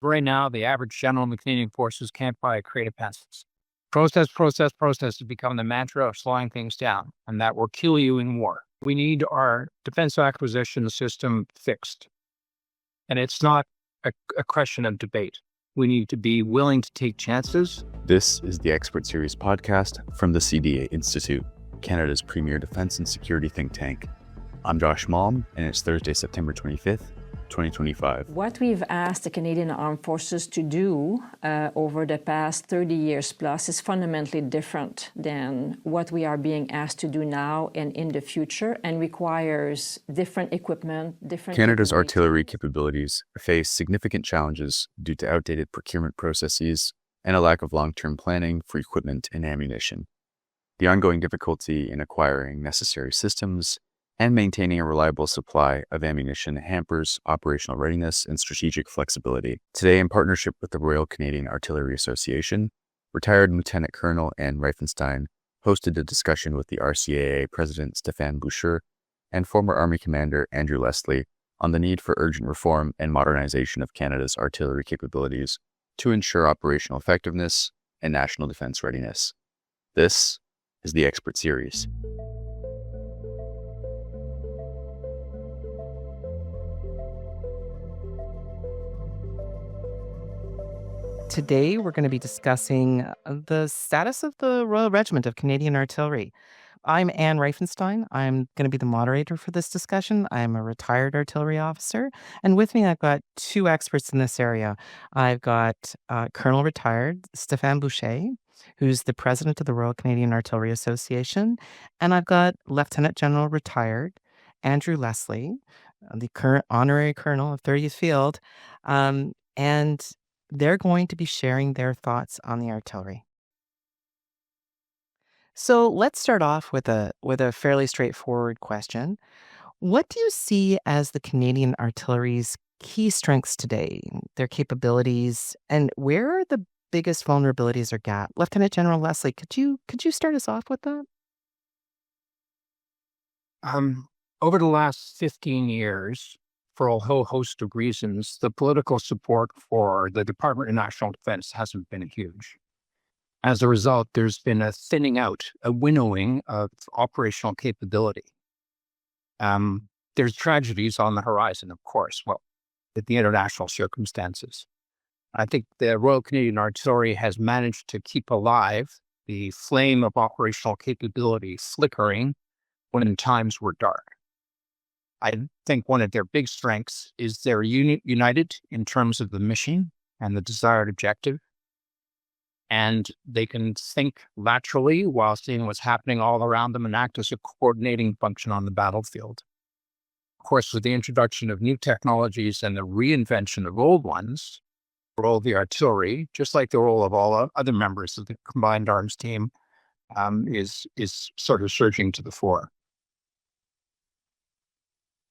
Right now, the average general in the Canadian Forces can't buy a crate of pencils. Process to become the mantra of slowing things down, and that will kill you in war. We need our defense acquisition system fixed. And it's not a question of debate. We need to be willing to take chances. This is the Expert Series podcast from the CDA Institute, Canada's premier defense and security think tank. I'm Josh Malm, and it's Thursday, September 25th, 2025. What we've asked the Canadian Armed Forces to do over the past 30 years plus is fundamentally different than what we are being asked to do now and in the future, and requires different equipment, Canada's artillery capabilities face significant challenges due to outdated procurement processes and a lack of long-term planning for equipment and ammunition. The ongoing difficulty in acquiring necessary systems and maintaining a reliable supply of ammunition hampers operational readiness and strategic flexibility. Today, in partnership with the Royal Canadian Artillery Association, retired Lieutenant Colonel Anne Rifenstein hosted a discussion with the RCAA President Stefan Boucher and former Army Commander Andrew Leslie on the need for urgent reform and modernization of Canada's artillery capabilities to ensure operational effectiveness and national defense readiness. This is the Expert Series. Today, we're going to be discussing the status of the Royal Regiment of Canadian Artillery. I'm Anne Rifenstein. I'm going to be the moderator for this discussion. I'm a retired artillery officer. And with me, I've got two experts in this area. I've got Colonel retired Stefan Boucher, who's the president of the Royal Canadian Artillery Association. And I've got Lieutenant General retired Andrew Leslie, the current honorary colonel of 30th Field. And they're going to be sharing their thoughts on the artillery. So let's start off with a fairly straightforward question. What do you see as the Canadian artillery's key strengths today, their capabilities, and where are the biggest vulnerabilities or gaps? Lieutenant General Leslie, could you start us off with that? Over the last 15 years, for a whole host of reasons, the political support for the Department of National Defense hasn't been huge. As a result, there's been a thinning out, a winnowing of operational capability. There's tragedies on the horizon, of course, with the international circumstances. I think the Royal Canadian Artillery has managed to keep alive the flame of operational capability flickering when times were dark. I think one of their big strengths is they're united in terms of the mission and the desired objective. And they can think laterally while seeing what's happening all around them and act as a coordinating function on the battlefield. Of course, with the introduction of new technologies and the reinvention of old ones, the role of the artillery, just like the role of all other members of the combined arms team, is sort of surging to the fore.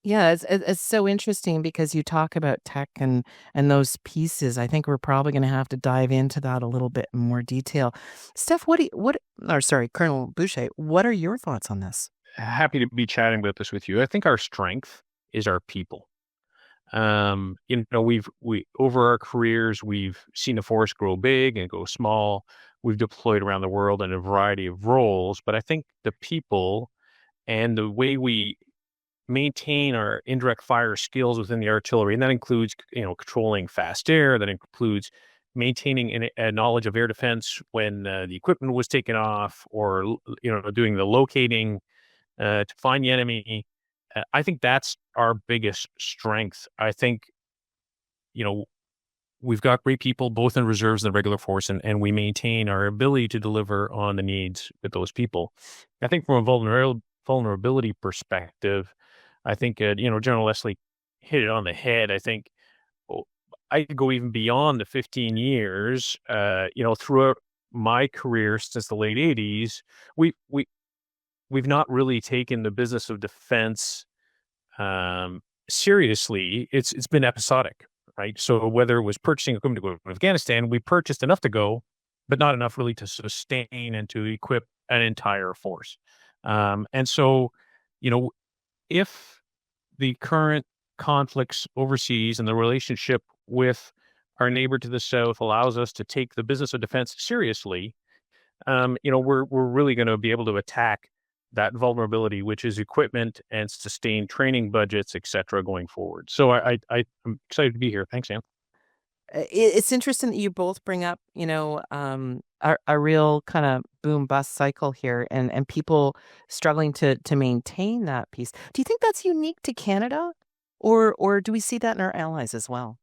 Yeah, it's so interesting because you talk about tech and those pieces. I think we're probably going to have to dive into that a little bit in more detail. Steph, Colonel Boucher, what are your thoughts on this? Happy to be chatting about this with you. I think our strength is our people. We over our careers, we've seen the force grow big and go small. We've deployed around the world in a variety of roles, but I think the people and the way we maintain our indirect fire skills within the artillery, and that includes, controlling fast air. That includes maintaining a knowledge of air defense when the equipment was taken off, or doing the locating to find the enemy. I think that's our biggest strength. I think, we've got great people both in reserves and the regular force, and we maintain our ability to deliver on the needs with those people. I think from a vulnerability perspective, I think, General Leslie hit it on the head. I think I could go even beyond the 15 years. Throughout my career since the late 80s, we've not really taken the business of defense seriously. It's been episodic, right? So whether it was purchasing equipment to go to Afghanistan, we purchased enough to go, but not enough really to sustain and to equip an entire force. And so, if the current conflicts overseas and the relationship with our neighbor to the south allows us to take the business of defense seriously, we're really going to be able to attack that vulnerability, which is equipment and sustained training budgets, et cetera, going forward. So I'm excited to be here. Thanks, Ann. It's interesting that you both bring up, a real kind of boom bust cycle here, and people struggling to maintain that piece. Do you think that's unique to Canada, or do we see that in our allies as well?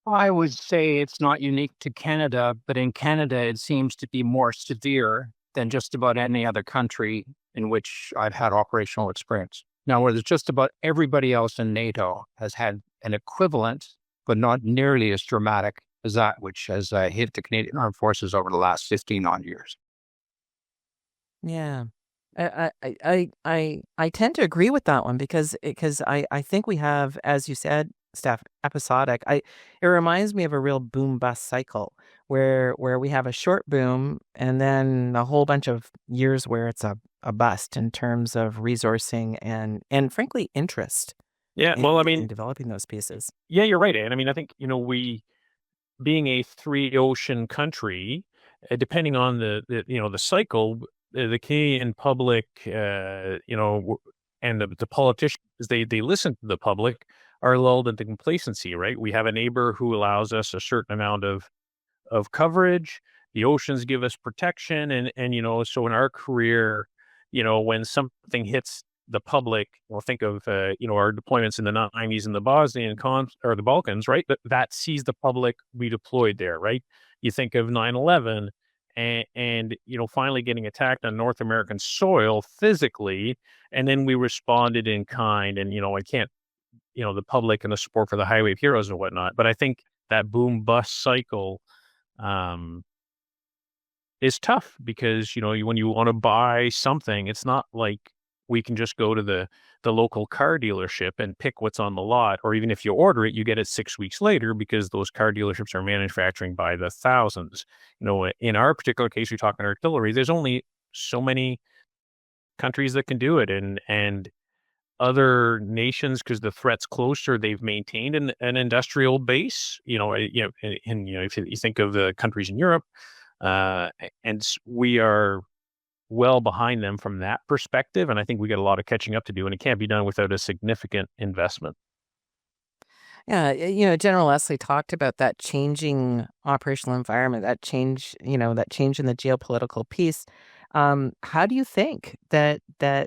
I would say it's not unique to Canada, but in Canada, it seems to be more severe than just about any other country in which I've had operational experience. Now, whereas just about everybody else in NATO has had an equivalent, but not nearly as dramatic as that which has hit the Canadian Armed Forces over the last 15 odd years. Yeah. I tend to agree with that one because I think we have, as you said, Steph, episodic. It reminds me of a real boom bust cycle where we have a short boom and then a whole bunch of years where it's a bust in terms of resourcing and frankly interest. Yeah, in developing those pieces. Yeah, you're right, Ann. I think we, being a 3-ocean country, depending on the cycle, the Canadian public, and the politicians, they listen to the public, are lulled into complacency, right? We have a neighbor who allows us a certain amount of coverage. The oceans give us protection, and so in our career, when something hits the public, think of our deployments in the 90s in the Bosnian or the Balkans, right? That sees the public redeployed there, right? You think of 9/11 and finally getting attacked on North American soil physically, and then we responded in kind. And I can't, the public and the support for the Highway of Heroes and whatnot. But I think that boom bust cycle is tough because when you want to buy something, it's not like we can just go to the local car dealership and pick what's on the lot, or even if you order it, you get it 6 weeks later because those car dealerships are manufacturing by the thousands. In our particular case, we talk about artillery. There's only so many countries that can do it, and other nations, because the threat's closer, they've maintained an industrial base. If you think of the countries in Europe, and we are well behind them from that perspective. And I think we got a lot of catching up to do, and it can't be done without a significant investment. Yeah, General Leslie talked about that changing operational environment, that change in the geopolitical piece. How do you think that the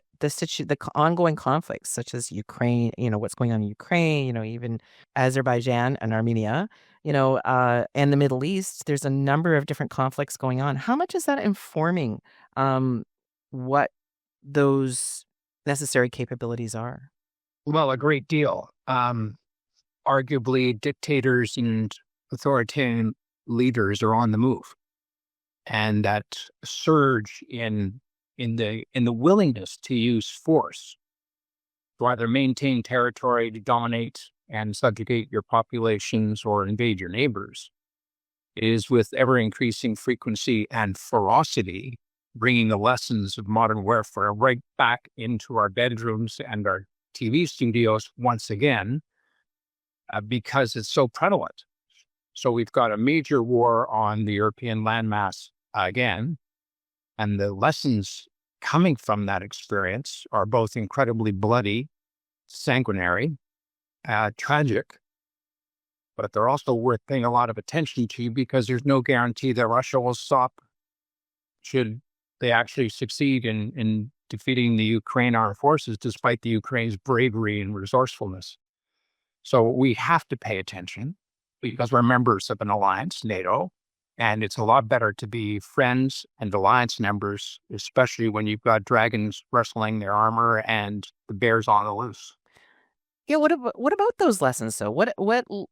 ongoing conflicts, such as Ukraine, what's going on in Ukraine, even Azerbaijan and Armenia, and the Middle East, there's a number of different conflicts going on. How much is that informing what those necessary capabilities are? Well, a great deal. Arguably, dictators and authoritarian leaders are on the move, and that surge in the willingness to use force to either maintain territory, to dominate and subjugate your populations, or invade your neighbors is with ever increasing frequency and ferocity, bringing the lessons of modern warfare right back into our bedrooms and our TV studios once again. Because it's so prevalent. So we've got a major war on the European landmass again, and the lessons coming from that experience are both incredibly bloody, sanguinary, tragic, but they're also worth paying a lot of attention to because there's no guarantee that Russia will stop should they actually succeed in defeating the Ukraine armed forces, despite the Ukraine's bravery and resourcefulness. So we have to pay attention because we're members of an alliance, NATO, and it's a lot better to be friends and alliance members, especially when you've got dragons wrestling their armor and the bears on the loose. Yeah, what about those lessons though? What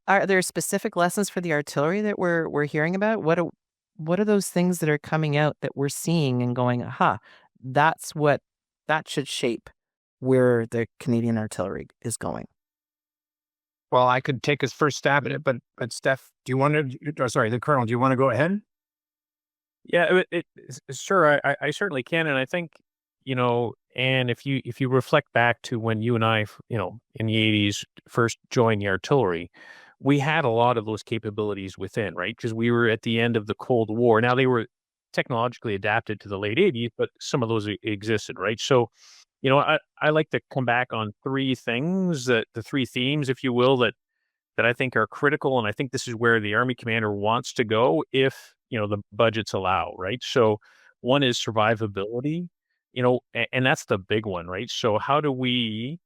are there specific lessons for the artillery that we're hearing about? What are those things that are coming out that we're seeing and going, aha, that should shape where the Canadian artillery is going? Well, I could take his first stab at it, but Steph, do you want to? Sorry, the Colonel, do you want to go ahead? Yeah, sure. I certainly can, and I think and if you reflect back to when you and I, in the 80s, first joined the artillery, we had a lot of those capabilities within, right? Because we were at the end of the Cold War. Now they were technologically adapted to the late 80s, but some of those existed, right? So, I like to come back on three things, the three themes, if you will, that I think are critical. And I think this is where the Army commander wants to go if, the budgets allow, right? So one is survivability, and that's the big one, right? So how do we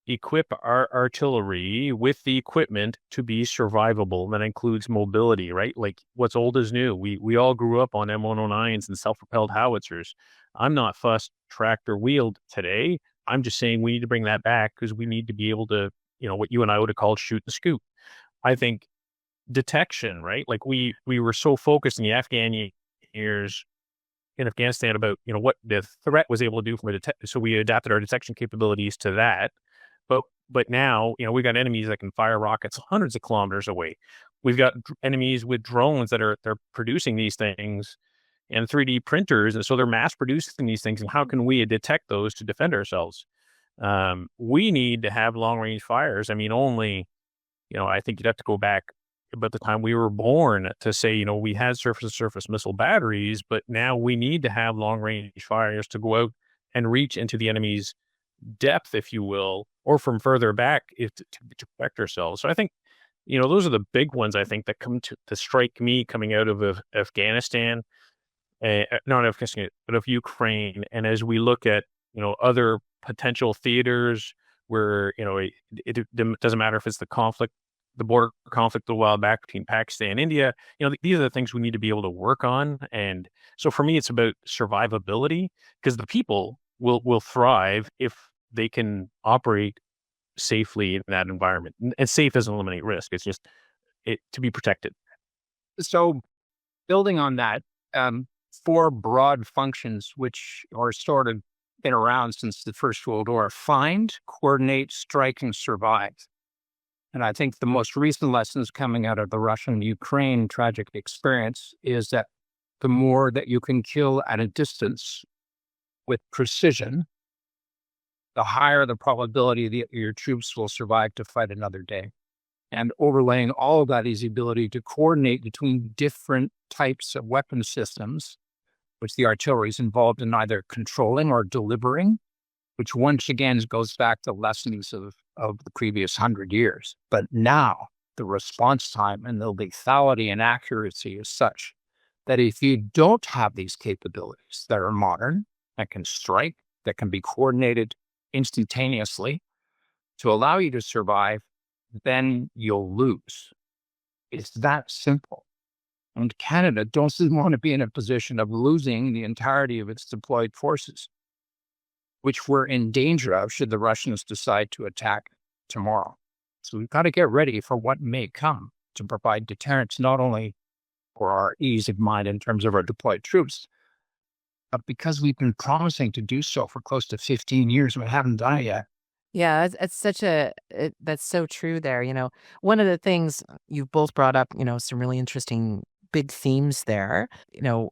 equip our artillery with the equipment to be survivable? That includes mobility, right? Like what's old is new. We all grew up on M109s and self-propelled howitzers. I'm not fussed tractor wheeled today. I'm just saying we need to bring that back because we need to be able to, what you and I would have called shoot and scoop. I think detection, right? Like we were so focused in the Afghan years in Afghanistan about, what the threat was able to do from a so we adapted our detection capabilities to that. But now, we got enemies that can fire rockets hundreds of kilometers away. We've got enemies with drones they're producing these things and 3D printers, and so they're mass producing these things. And how can we detect those to defend ourselves? We need to have long range fires. I mean, only, I think you'd have to go back about the time we were born to say, we had surface to surface missile batteries, but now we need to have long range fires to go out and reach into the enemy's depth, if you will, or from further back to protect ourselves. So I think, those are the big ones I think that come to strike me coming out of Afghanistan, not Afghanistan, but of Ukraine. And as we look at, other potential theaters where, it doesn't matter if it's the border conflict a while back between Pakistan and India, these are the things we need to be able to work on. And so for me, it's about survivability because the people will thrive if they can operate safely in that environment. And safe doesn't eliminate risk. It's just to be protected. So building on that, four broad functions, which are sort of been around since the First World War: find, coordinate, strike, and survive. And I think the most recent lessons coming out of the Russian-Ukraine tragic experience is that the more that you can kill at a distance with precision, the higher the probability that your troops will survive to fight another day. And overlaying all of that is the ability to coordinate between different types of weapon systems, which the artillery is involved in either controlling or delivering, which once again goes back to lessons of the previous 100 years. But now the response time and the lethality and accuracy is such that if you don't have these capabilities that are modern, that can strike, that can be coordinated instantaneously to allow you to survive, then you'll lose. It's that simple. And Canada doesn't want to be in a position of losing the entirety of its deployed forces, which we're in danger of should the Russians decide to attack tomorrow. So we've got to get ready for what may come to provide deterrence, not only for our ease of mind in terms of our deployed troops, but because we've been promising to do so for close to 15 years, we haven't done it yet. Yeah, that's so true there. One of the things you've both brought up, some really interesting big themes there,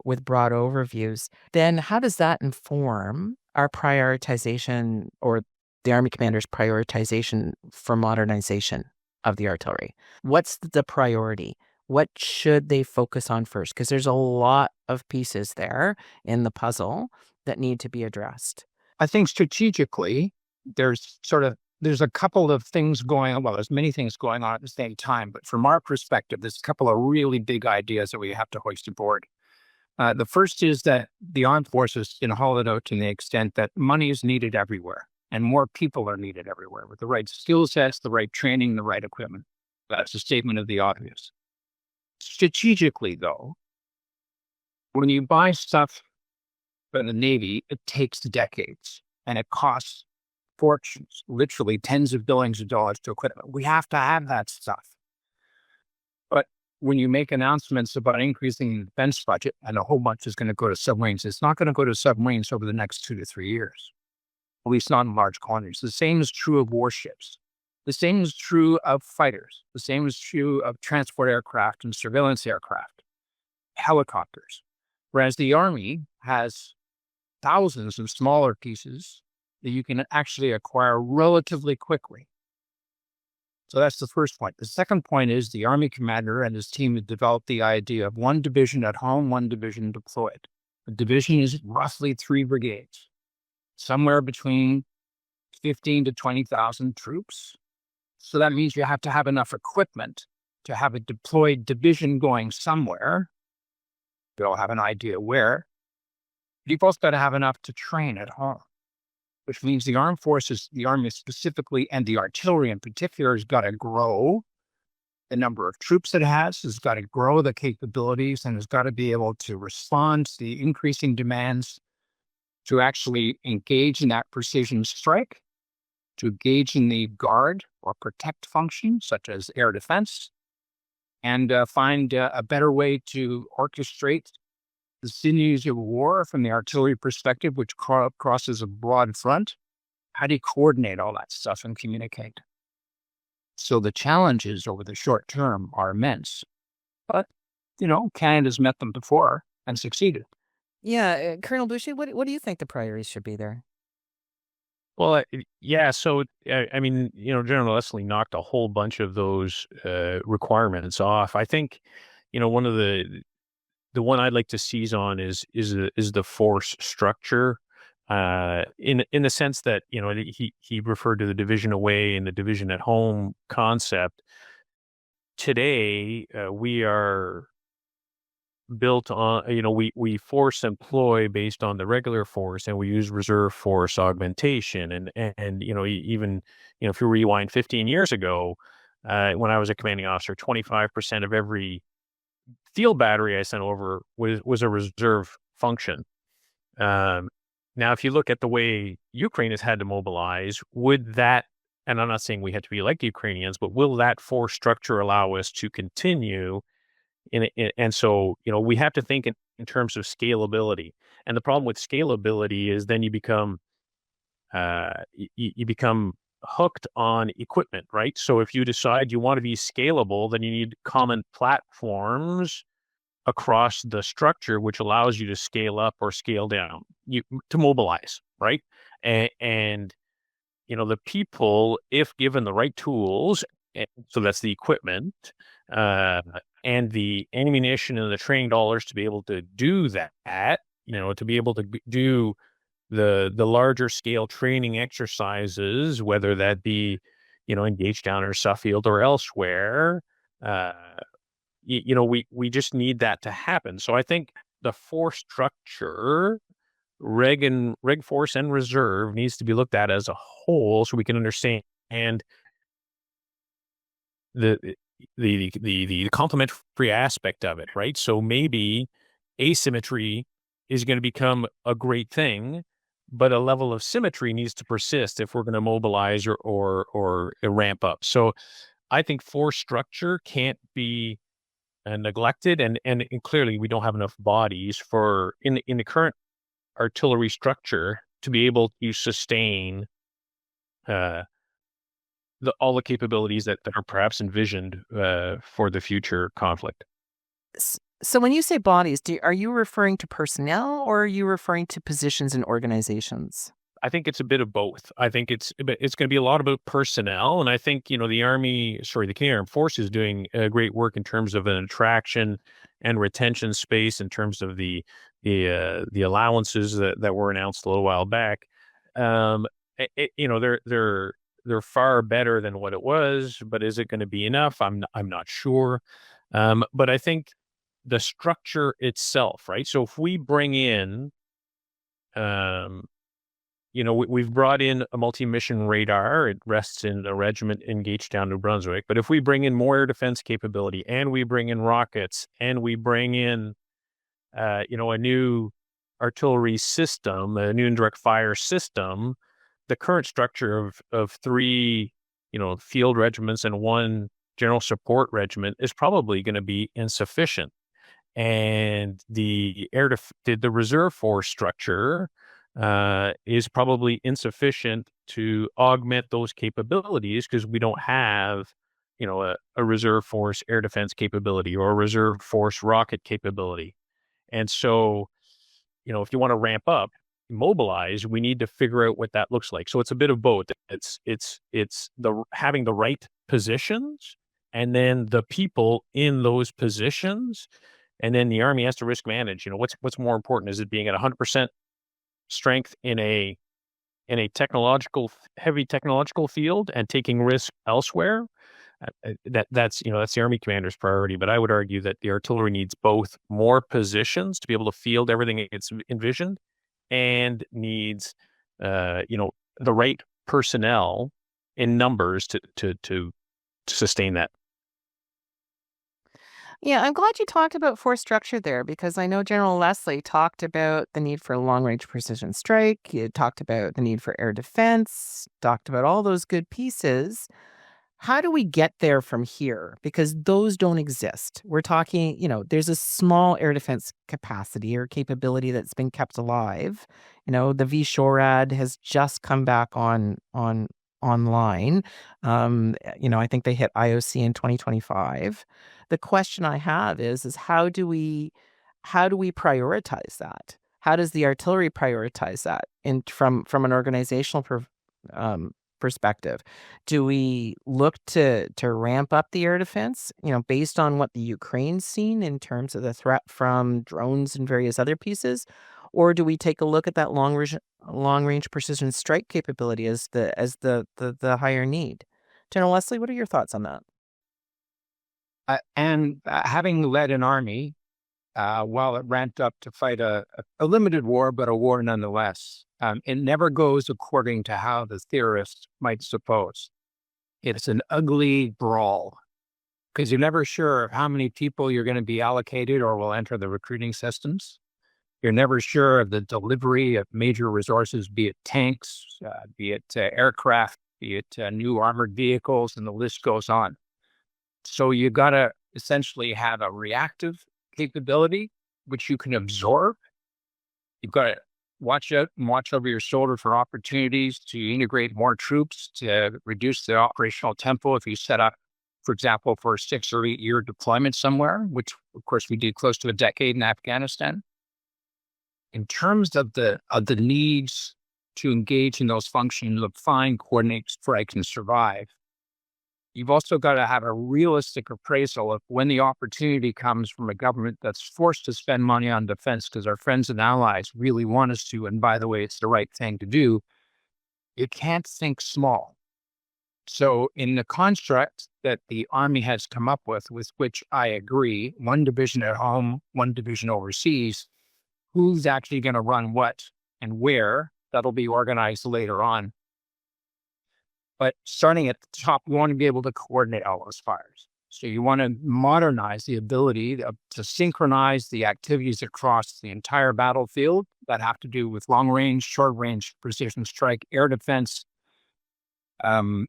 with broad overviews. Then how does that inform our prioritization or the Army commander's prioritization for modernization of the artillery? What's the priority? What should they focus on first? Because there's a lot of pieces there in the puzzle that need to be addressed. I think strategically, there's a couple of things going on. Well, there's many things going on at the same time, but from our perspective, there's a couple of really big ideas that we have to hoist aboard. The first is that the armed forces can haul it out to the extent that money is needed everywhere and more people are needed everywhere with the right skill sets, the right training, the right equipment. That's a statement of the obvious. Strategically, though, when you buy stuff from the Navy, it takes decades and it costs fortunes, literally tens of billions of dollars to equipment. We have to have that stuff. But when you make announcements about increasing the defense budget and a whole bunch is going to go to submarines, it's not going to go to submarines over the next 2 to 3 years, at least not in large quantities. The same is true of warships. The same is true of fighters. The same is true of transport aircraft and surveillance aircraft, helicopters. Whereas the Army has thousands of smaller pieces that you can actually acquire relatively quickly. So that's the first point. The second point is the Army commander and his team have developed the idea of one division at home, one division deployed. A division is roughly 3 brigades, somewhere between 15 to 20,000 troops. So that means you have to have enough equipment to have a deployed division going somewhere. You all have an idea where. You've also got to have enough to train at home, which means the armed forces, the Army specifically, and the artillery in particular, has got to grow the number of troops it has got to grow the capabilities, and has got to be able to respond to the increasing demands to actually engage in that precision strike, to engage in the guard or protect function, such as air defense, and find a better way to orchestrate the sinews of war from the artillery perspective, which crosses a broad front. How do you coordinate all that stuff and communicate? So the challenges over the short term are immense. But, Canada's met them before and succeeded. Yeah, Colonel Boucher, what do you think the priorities should be there? Well, yeah. So, General Leslie knocked a whole bunch of those requirements off. I think, one of the one I'd like to seize on is the force structure, in the sense that he referred to the division away and the division at home concept. Today, we are built on we force employ based on the regular force, and we use reserve force augmentation, and even if you rewind 15 years ago, when I was a commanding officer, 25% of every field battery I sent over was a reserve function. Now, if you look at the way Ukraine has had to mobilize, would that, and I'm not saying we have to be like the Ukrainians, but will that force structure allow us to continue? And so, we have to think in terms of scalability. And the problem with scalability is then you become hooked on equipment, right? So if you decide you want to be scalable, then you need common platforms across the structure, which allows you to scale up or scale down, to mobilize, right? And the people, if given the right tools, so that's the equipment, and the ammunition and the training dollars to be able to do that, to be able to do the larger scale training exercises, whether that be, in Gagetown or Suffield or elsewhere, we just need that to happen. So I think the force structure, reg force and reserve, needs to be looked at as a whole, so we can understand the complementary aspect of it, right? So maybe asymmetry is going to become a great thing, but a level of symmetry needs to persist if we're going to mobilize or ramp up. So I think force structure can't be neglected, and clearly we don't have enough bodies for in the current artillery structure to be able to sustain all the capabilities that are perhaps envisioned for the future conflict. So when you say bodies, are you referring to personnel, or are you referring to positions and organizations? I think it's a bit of both. I think it's going to be a lot about personnel, and I think the Canadian Armed Forces is doing great work in terms of an attraction and retention space, in terms of the allowances that were announced a little while back. They're far better than what it was, but is it going to be enough? I'm not sure. But I think the structure itself, right? So if we bring in, we've brought in a multi-mission radar. It rests in a regiment in Gagetown, New Brunswick. But if we bring in more air defense capability, and we bring in rockets, and we bring in, a new artillery system, a new indirect fire system, the current structure of 3, field regiments and 1 general support regiment is probably going to be insufficient. And the reserve force structure is probably insufficient to augment those capabilities, because we don't have, a reserve force air defense capability or a reserve force rocket capability. And so, if you want to ramp up, mobilize, we need to figure out what that looks like. So it's a bit of both. It's having the right positions, and then the people in those positions, and then the Army has to risk manage. What's more important? Is it being at 100% strength in a heavy technological field and taking risk elsewhere? That's the Army commander's priority. But I would argue that the artillery needs both more positions to be able to field everything it's envisioned, and needs the right personnel in numbers to sustain that. Yeah, I'm glad you talked about force structure there, because I know General Leslie talked about the need for long-range precision strike. He talked about the need for air defense, talked about all those good pieces. How do we get there from here? Because those don't exist. We're talking, there's a small air defense capacity or capability that's been kept alive. The VSHORAD has just come back online. I think they hit IOC in 2025. The question I have is how do we prioritize that? How does the artillery prioritize that from an organizational perspective? Do we look to ramp up the air defense, based on what the Ukraine's seen in terms of the threat from drones and various other pieces? Or do we take a look at that long range precision strike capability as the higher need? General Leslie, what are your thoughts on that? Having led an army, while it ramped up to fight a limited war, but a war nonetheless, it never goes according to how the theorists might suppose. It's an ugly brawl, because you're never sure of how many people you're going to be allocated or will enter the recruiting systems. You're never sure of the delivery of major resources, be it tanks, be it aircraft, be it new armored vehicles, and the list goes on. So you got to essentially have a reactive capability, which you can absorb. You've got to watch out and watch over your shoulder for opportunities to integrate more troops, to reduce the operational tempo if you set up, for example, for a 6 or 8 year deployment somewhere, which of course we did close to a decade in Afghanistan. In terms of the needs to engage in those functions of find, coordinate, strike, and survive, you've also got to have a realistic appraisal of when the opportunity comes from a government that's forced to spend money on defense because our friends and allies really want us to. And by the way, it's the right thing to do. You can't think small. So in the construct that the Army has come up with which I agree, one division at home, one division overseas, who's actually going to run what and where, that'll be organized later on. But starting at the top, you want to be able to coordinate all those fires. So you want to modernize the ability to synchronize the activities across the entire battlefield that have to do with long range, short range, precision strike, air defense, and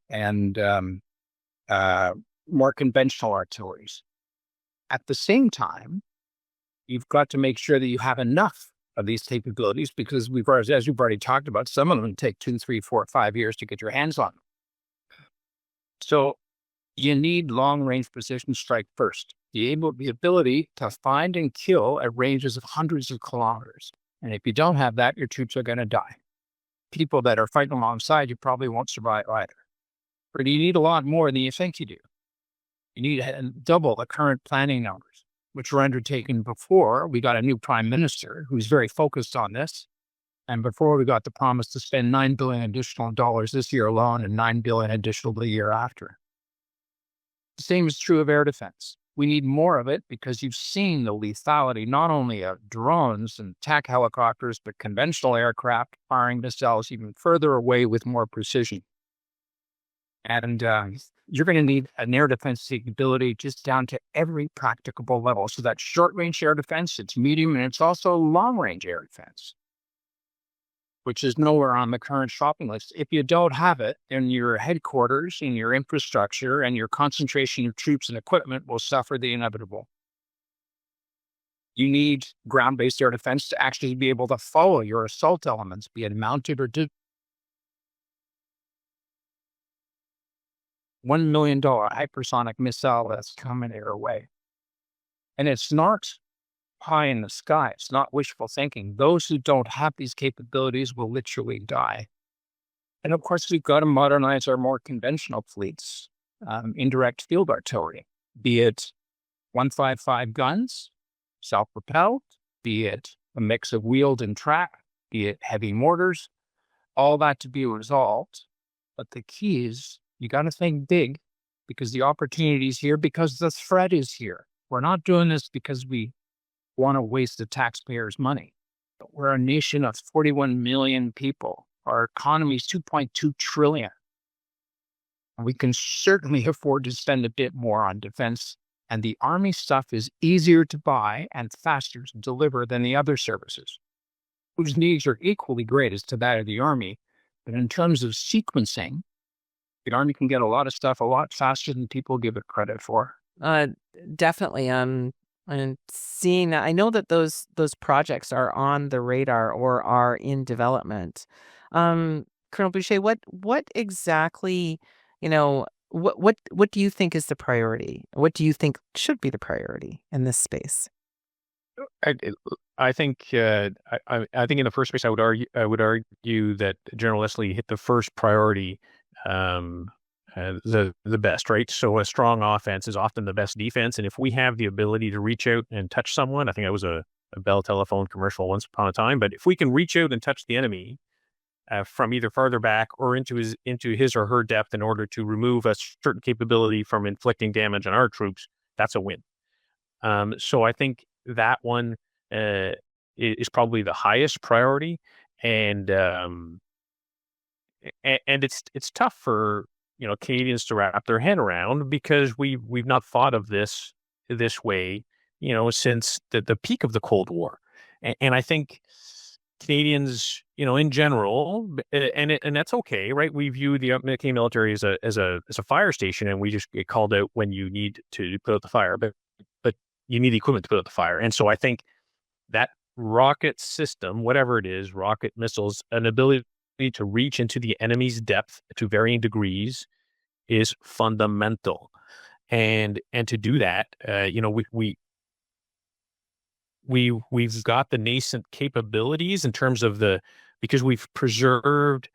more conventional artilleries. At the same time, you've got to make sure that you have enough of these capabilities, because as we've already talked about, some of them take 2, 3, 4, 5 years to get your hands on them. So you need long-range precision strike first, the ability to find and kill at ranges of hundreds of kilometers. And if you don't have that, your troops are going to die. People that are fighting alongside you probably won't survive either. But you need a lot more than you think you do. You need to double the current planning numbers, which were undertaken before we got a new prime minister who's very focused on this. And before we got the promise to spend $9 billion additional dollars this year alone and $9 billion additional the year after. The same is true of air defense. We need more of it because you've seen the lethality, not only of drones and attack helicopters, but conventional aircraft firing missiles even further away with more precision. And you're going to need an air defense capability just down to every practicable level. So that's short-range air defense, it's medium, and it's also long-range air defense, which is nowhere on the current shopping list. If you don't have it, then your headquarters and your infrastructure and your concentration of troops and equipment will suffer the inevitable. You need ground-based air defense to actually be able to follow your assault elements, be it mounted or $1 million hypersonic missile that's coming your way. And it's not pie in the sky. It's not wishful thinking. Those who don't have these capabilities will literally die. And of course, we've got to modernize our more conventional fleets. indirect field artillery, be it 155 guns, self-propelled, be it a mix of wheeled and tracked, be it heavy mortars, all that to be resolved. But the key is you got to think big, because the opportunity is here, because the threat is here. We're not doing this because we want to waste the taxpayers' money. But we're a nation of 41 million people. Our economy is 2.2 trillion. We can certainly afford to spend a bit more on defense, and the Army stuff is easier to buy and faster to deliver than the other services, whose needs are equally great as to that of the Army. But in terms of sequencing, the Army can get a lot of stuff a lot faster than people give it credit for. Definitely. And seeing, I know that those projects are on the radar or are in development. Colonel Boucher, what exactly, what do you think is the priority? What do you think should be the priority in this space? I think I think in the first place I would argue that General Leslie hit the first priority the best, right? So a strong offense is often the best defense, and if we have the ability to reach out and touch someone, I think that was a Bell Telephone commercial once upon a time, but if we can reach out and touch the enemy from either farther back or into his or her depth in order to remove a certain capability from inflicting damage on our troops, that's a win. So I think that one is probably the highest priority, and it's tough for Canadians to wrap their head around, because we've not thought of this way since the peak of the Cold War, and I think Canadians in general, and that's okay, right? We view the Canadian military as a fire station, and we just get called out when you need to put out the fire, but you need the equipment to put out the fire. And so I think that rocket system, whatever it is, rocket missiles, an ability to reach into the enemy's depth to varying degrees is fundamental. And to do that, we've got the nascent capabilities in terms of because we've preserved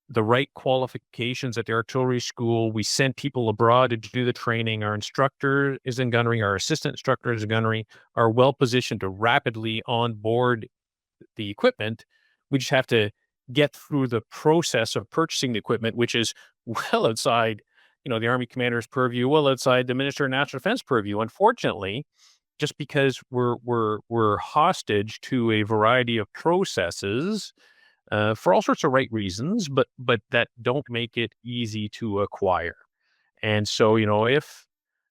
the right qualifications at the artillery school. We sent people abroad to do the training. Our instructor is in gunnery. Our assistant instructor is in gunnery, are well positioned to rapidly onboard the equipment. We just have to get through the process of purchasing the equipment, which is well outside, the Army commander's purview, well outside the Minister of National Defense purview. Unfortunately, just because we're hostage to a variety of processes for all sorts of right reasons, but that don't make it easy to acquire. And so, if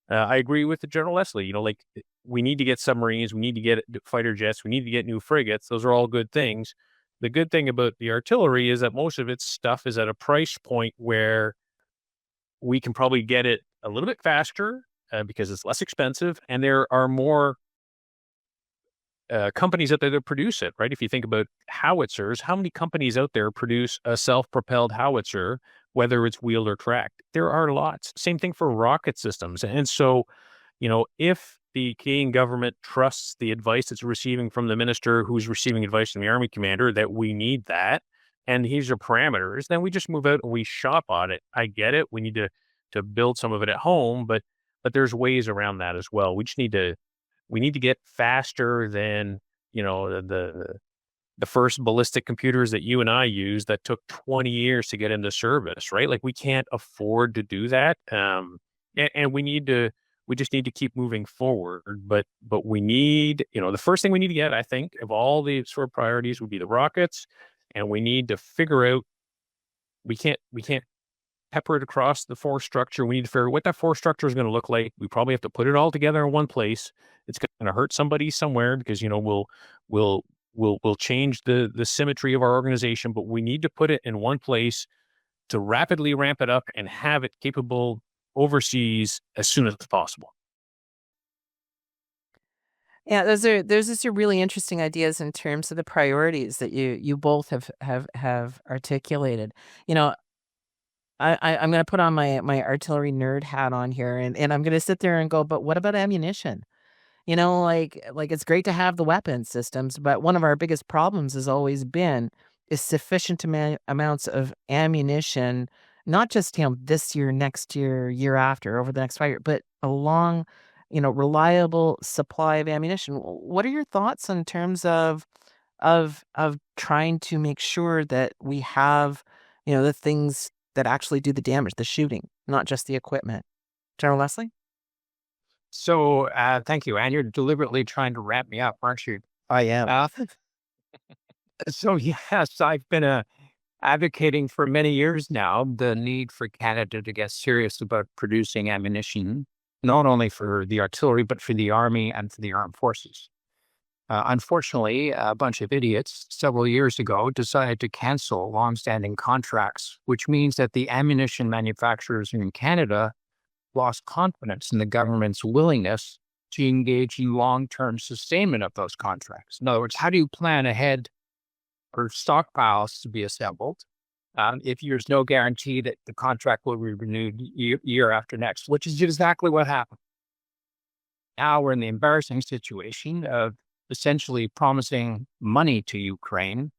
I agree with the General Leslie, we need to get submarines, we need to get fighter jets, we need to get new frigates. Those are all good things. The good thing about the artillery is that most of its stuff is at a price point where we can probably get it a little bit faster because it's less expensive, and there are more companies out there that produce it, right? If you think about howitzers, how many companies out there produce a self-propelled howitzer, whether it's wheeled or tracked? There are lots. Same thing for rocket systems. And so, if the Canadian government trusts the advice it's receiving from the minister, who's receiving advice from the Army commander, that we need that, and here's are parameters, then we just move out and we shop on it. I get it. We need to build some of it at home, but there's ways around that as well. We need to get faster than, the first ballistic computers that you and I use that took 20 years to get into service, right? Like, we can't afford to do that. And we just need to keep moving forward. But we need, the first thing we need to get, I think, of all the sort of priorities would be the rockets. And we need to figure out, we can't pepper it across the force structure. We need to figure out what that force structure is going to look like. We probably have to put it all together in one place. It's going to hurt somebody somewhere, because we'll change the symmetry of our organization, but we need to put it in one place to rapidly ramp it up and have it capable overseas as soon as possible. Yeah, those are really interesting ideas in terms of the priorities that you both have articulated. I'm going to put on my artillery nerd hat on here, and I'm going to sit there and go, but what about ammunition? Like it's great to have the weapon systems, but one of our biggest problems has always been is sufficient amounts of ammunition not just, this year, next year, year after, over the next 5 years, but a long, reliable supply of ammunition. What are your thoughts in terms of trying to make sure that we have, the things that actually do the damage, the shooting, not just the equipment? General Leslie? So thank you. And you're deliberately trying to wrap me up, aren't you? I am. So yes, I've been advocating for many years now the need for Canada to get serious about producing ammunition, not only for the artillery, but for the army and for the armed forces. Unfortunately, a bunch of idiots several years ago decided to cancel longstanding contracts, which means that the ammunition manufacturers in Canada lost confidence in the government's willingness to engage in long-term sustainment of those contracts. In other words, how do you plan ahead for stockpiles to be assembled if there's no guarantee that the contract will be renewed year after next, which is exactly what happened. Now we're in the embarrassing situation of essentially promising money to Ukraine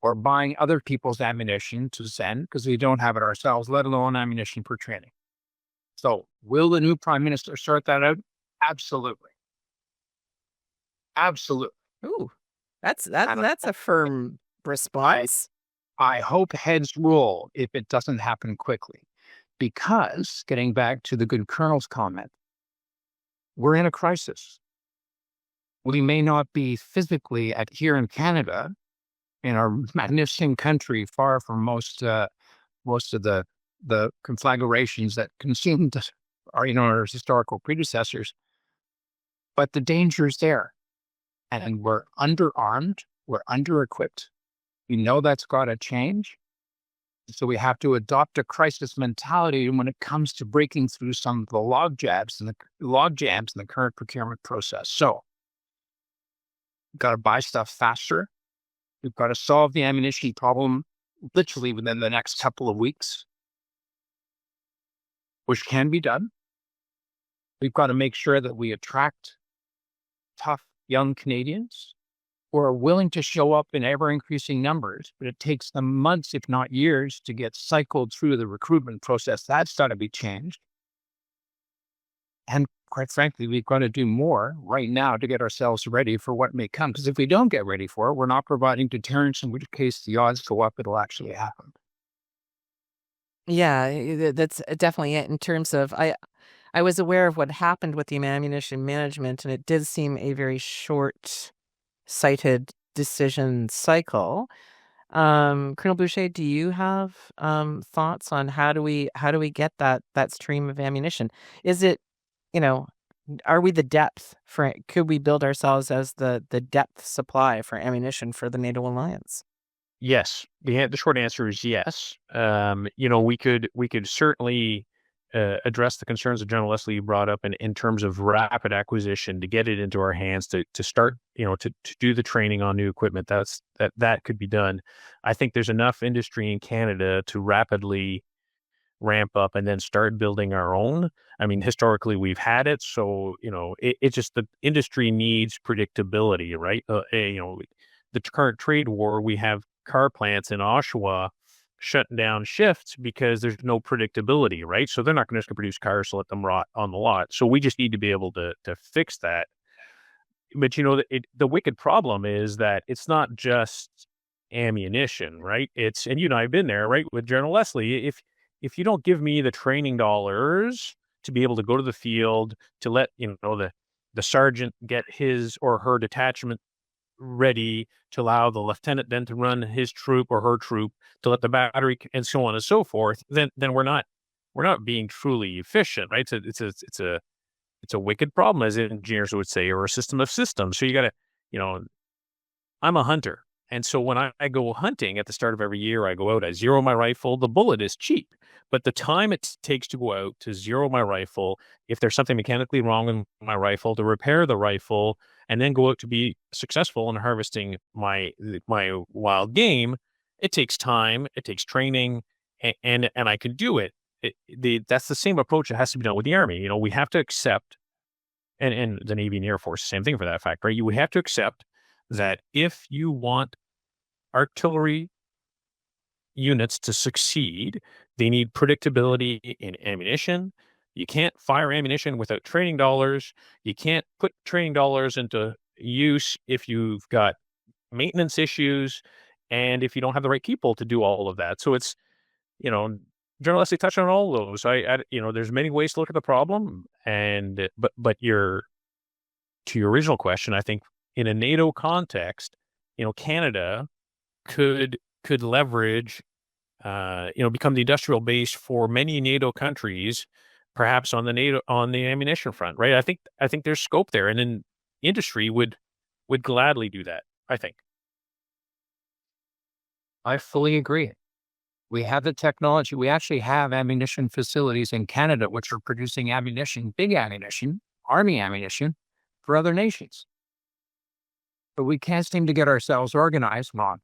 or buying other people's ammunition to send because we don't have it ourselves, let alone ammunition for training. So will the new prime minister sort that out? Absolutely. Absolutely. Ooh, that's a firm response. I hope heads roll if it doesn't happen quickly, because getting back to the good colonel's comment, we're in a crisis. We may not be physically here in Canada, in our magnificent country, far from most of the conflagrations that consumed our historical predecessors, but the danger is there, and we're underarmed, we're under-equipped. We know that's got to change. So we have to adopt a crisis mentality when it comes to breaking through some of the log jams in the current procurement process. So we've got to buy stuff faster. We've got to solve the ammunition problem literally within the next couple of weeks, which can be done. We've got to make sure that we attract tough young Canadians who are willing to show up in ever-increasing numbers, but it takes them months, if not years, to get cycled through the recruitment process. That's got to be changed. And quite frankly, we've got to do more right now to get ourselves ready for what may come. Because if we don't get ready for it, we're not providing deterrence, in which case the odds go up it'll actually happen. Yeah, that's definitely it. In terms of, I was aware of what happened with the ammunition management, and it did seem a very short-sighted decision cycle. Colonel Boucher, do you have thoughts on how do we get that stream of ammunition? Is it, are we the depth for? Could we build ourselves as the depth supply for ammunition for the NATO alliance? Yes. The short answer is yes. We could certainly address the concerns that General Leslie brought up in terms of rapid acquisition to get it into our hands to start, to do the training on new equipment. That could be done. I think there's enough industry in Canada to rapidly ramp up and then start building our own. I mean, historically we've had it, so it's just the industry needs predictability, right? The current trade war, we have car plants in Oshawa shutting down shifts because there's no predictability, right? So they're not going to produce cars to let them rot on the lot. So we just need to be able to fix that. But the wicked problem is that it's not just ammunition, right? And you and I have been there, right? With General Leslie, if you don't give me the training dollars to be able to go to the field, to let the sergeant get his or her detachment ready, to allow the lieutenant then to run his troop or her troop, to let the battery and so on and so forth, then we're not being truly efficient, right? It's a wicked problem, as engineers would say, or a system of systems. So you got to, I'm a hunter. And so when I go hunting at the start of every year, I go out, I zero my rifle. The bullet is cheap, but the time it takes to go out to zero my rifle, if there's something mechanically wrong with my rifle, to repair the rifle, and then go out to be successful in harvesting my wild game, it takes time, it takes training, and I can do it. That's the same approach that has to be done with the Army. We have to accept, and the Navy and Air Force, same thing for that fact, right? We have to accept that if you want artillery units to succeed, They need predictability in ammunition. You can't fire ammunition without training dollars. You can't put training dollars into use if you've got maintenance issues and if you don't have the right people to do all of that. So it's, General Leslie touched on all those. There's many ways to look at the problem, but to your original question, I think in a NATO context, Canada could leverage, become the industrial base for many NATO countries, perhaps on the ammunition front, right? I think there's scope there, and then industry would gladly do that, I think. I fully agree. We have the technology. We actually have ammunition facilities in Canada which are producing ammunition, big ammunition, army ammunition for other nations. But we can't seem to get ourselves organized. Well,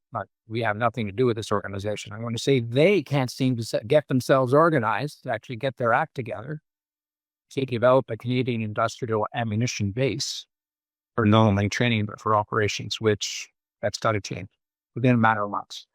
we have nothing to do with this organization. I'm going to say they can't seem to get themselves organized to actually get their act together to develop a Canadian industrial ammunition base for not only training, but for operations, which that's got to change within a matter of months.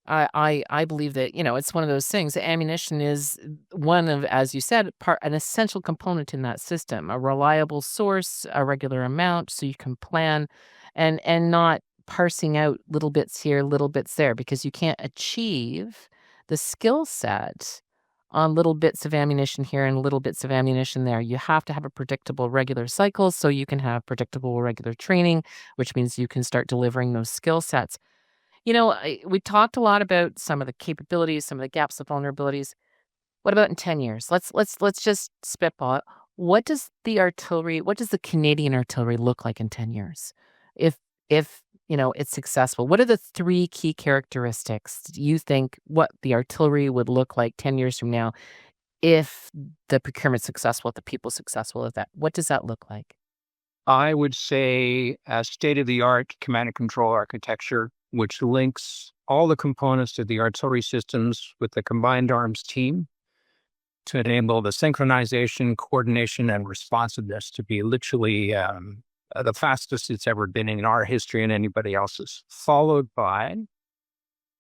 I believe that, it's one of those things. Ammunition is one of, as you said, an essential component in that system, a reliable source, a regular amount, so you can plan and not parsing out little bits here, little bits there, because you can't achieve the skill set on little bits of ammunition here and little bits of ammunition there. You have to have a predictable regular cycle so you can have predictable regular training, which means you can start delivering those skill sets. We talked a lot about some of the capabilities, some of the gaps, the vulnerabilities. What about in 10 years? Let's just spitball it. What does the Canadian artillery look like in 10 years? If it's successful, what are the 3 key characteristics you think what the artillery would look like 10 years from now if the procurement's successful, if the people's successful at that? What does that look like? I would say a state-of-the-art command and control architecture, which links all the components of the artillery systems with the combined arms team to enable the synchronization, coordination, and responsiveness to be literally the fastest it's ever been in our history and anybody else's, followed by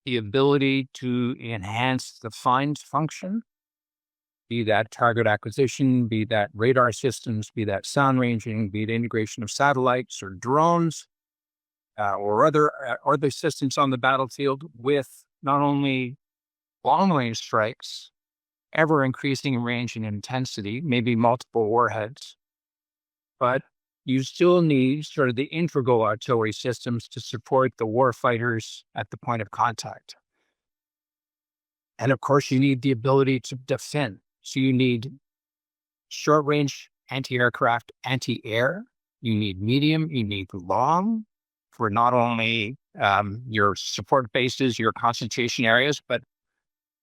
the ability to enhance the FIND function, be that target acquisition, be that radar systems, be that sound ranging, be it integration of satellites or drones, or other systems on the battlefield, with not only long-range strikes, ever increasing range and intensity, maybe multiple warheads, but you still need sort of the integral artillery systems to support the war fighters at the point of contact. And of course, you need the ability to defend. So you need short-range anti-aircraft, anti-air. You need medium, you need long, for not only your support bases, your concentration areas, but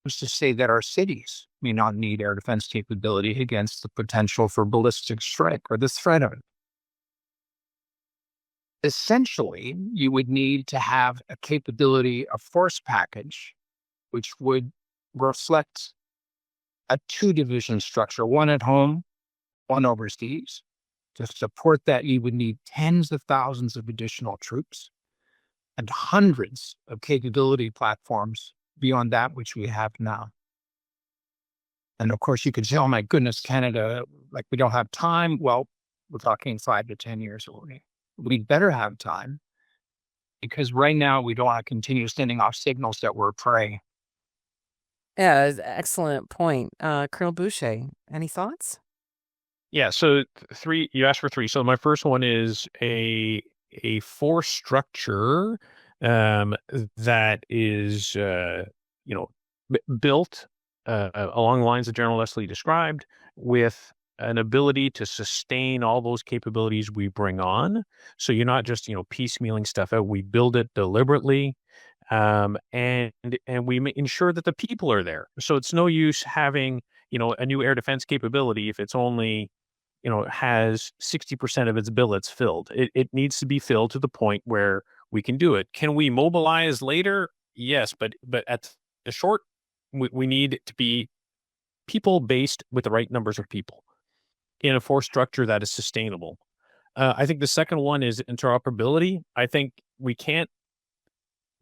who's to say that our cities may not need air defense capability against the potential for ballistic strike or the threat of it. Essentially, you would need to have a capability, a force package, which would reflect a 2-division structure, one at home, one overseas. To support that, you would need tens of thousands of additional troops and hundreds of capability platforms beyond that which we have now. And of course, you could say, oh my goodness, Canada, like we don't have time. Well, we're talking 5 to 10 years away. We'd better have time, because right now we don't want to continue sending off signals that we're prey. Yeah, excellent point. Colonel Boucher, any thoughts? Yeah, so 3, you asked for 3. So my first one is a force structure that is, built along the lines that General Leslie described, with an ability to sustain all those capabilities we bring on. So you're not just, piecemealing stuff out. We build it deliberately, and we ensure that the people are there. So it's no use having, a new air defense capability if it's only, has 60% of its billets filled. It needs to be filled to the point where we can do it. Can we mobilize later? Yes, but at the short, we need it to be people-based with the right numbers of people in a force structure that is sustainable. I think the second one is interoperability. I think we can't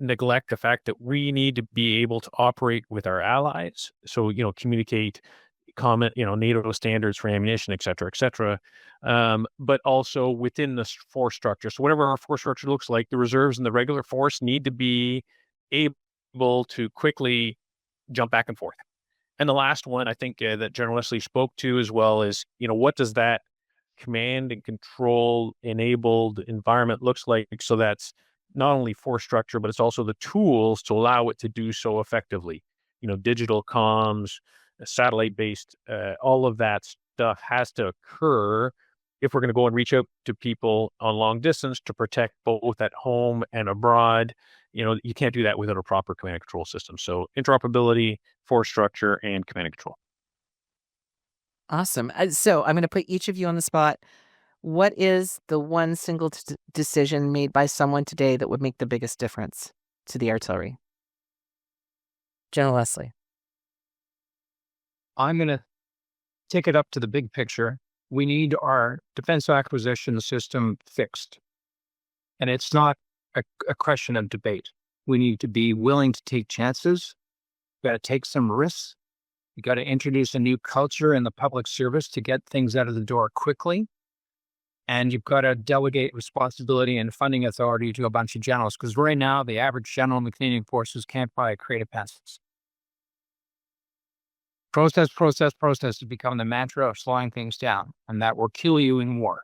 neglect the fact that we need to be able to operate with our allies. So, communicate, comment, NATO standards for ammunition, et cetera, but also within the force structure. So whatever our force structure looks like, the reserves and the regular force need to be able to quickly jump back and forth. And the last one, I think that General Leslie spoke to as well is, what does that command and control enabled environment looks like? So that's not only force structure, but it's also the tools to allow it to do so effectively. Digital comms, satellite-based, all of that stuff has to occur if we're going to go and reach out to people on long distance to protect both at home and abroad. You can't do that without a proper command and control system. So interoperability, force structure, and command and control. Awesome. So I'm going to put each of you on the spot. What is the one single decision made by someone today that would make the biggest difference to the artillery? General Leslie. I'm going to take it up to the big picture. We need our defense acquisition system fixed. And it's not a question of debate. We need to be willing to take chances. We've got to take some risks. We've got to introduce a new culture in the public service to get things out of the door quickly. And you've got to delegate responsibility and funding authority to a bunch of generals, because right now the average general in the Canadian Forces can't buy a crate of pencils. Process has become the mantra of slowing things down, and that will kill you in war.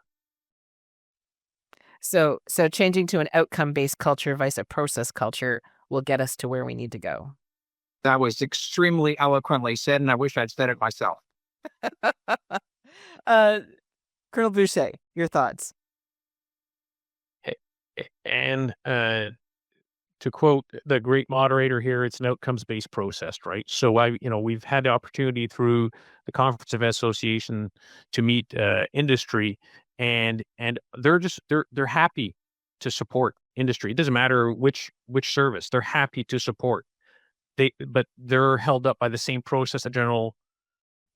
So changing to an outcome-based culture versus a process culture will get us to where we need to go. That was extremely eloquently said, and I wish I'd said it myself. Colonel Boucher, your thoughts? And to quote the great moderator here, it's an outcomes-based process, right? So we've had the opportunity through the Conference of Association to meet industry, and they're happy to support industry. It doesn't matter which service, they're happy to support. But they're held up by the same process that General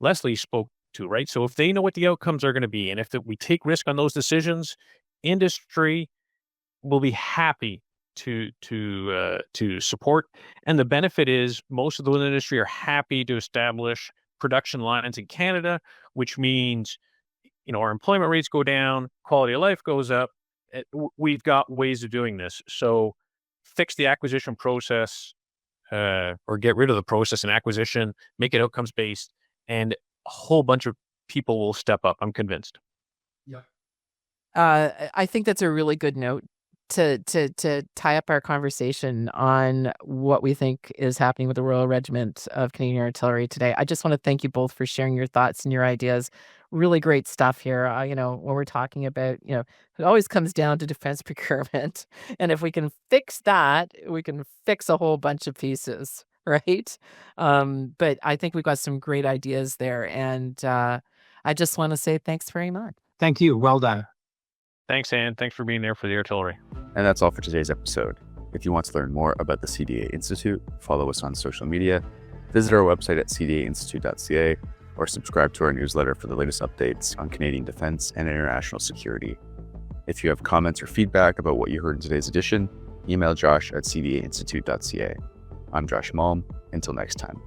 Leslie spoke to, right? So if they know what the outcomes are going to be, and if we take risk on those decisions, industry will be happy to support. And the benefit is most of those industry are happy to establish production lines in Canada, which means our employment rates go down, quality of life goes up. We've got ways of doing this. So fix the acquisition process, or get rid of the process and acquisition, make it outcomes based, and a whole bunch of people will step up. I'm convinced. Yeah. I think that's a really good note to tie up our conversation on what we think is happening with the Royal Regiment of Canadian Artillery today. I just want to thank you both for sharing your thoughts and your ideas. Really great stuff here. When we're talking about, it always comes down to defense procurement. And if we can fix that, we can fix a whole bunch of pieces, right? But I think we've got some great ideas there. And I just want to say thanks very much. Thank you. Well done. Thanks, Ann. Thanks for being there for the artillery. And that's all for today's episode. If you want to learn more about the CDA Institute, follow us on social media, visit our website at cdainstitute.ca, or subscribe to our newsletter for the latest updates on Canadian defense and international security. If you have comments or feedback about what you heard in today's edition, email Josh at cdainstitute.ca. I'm Josh Malm. Until next time.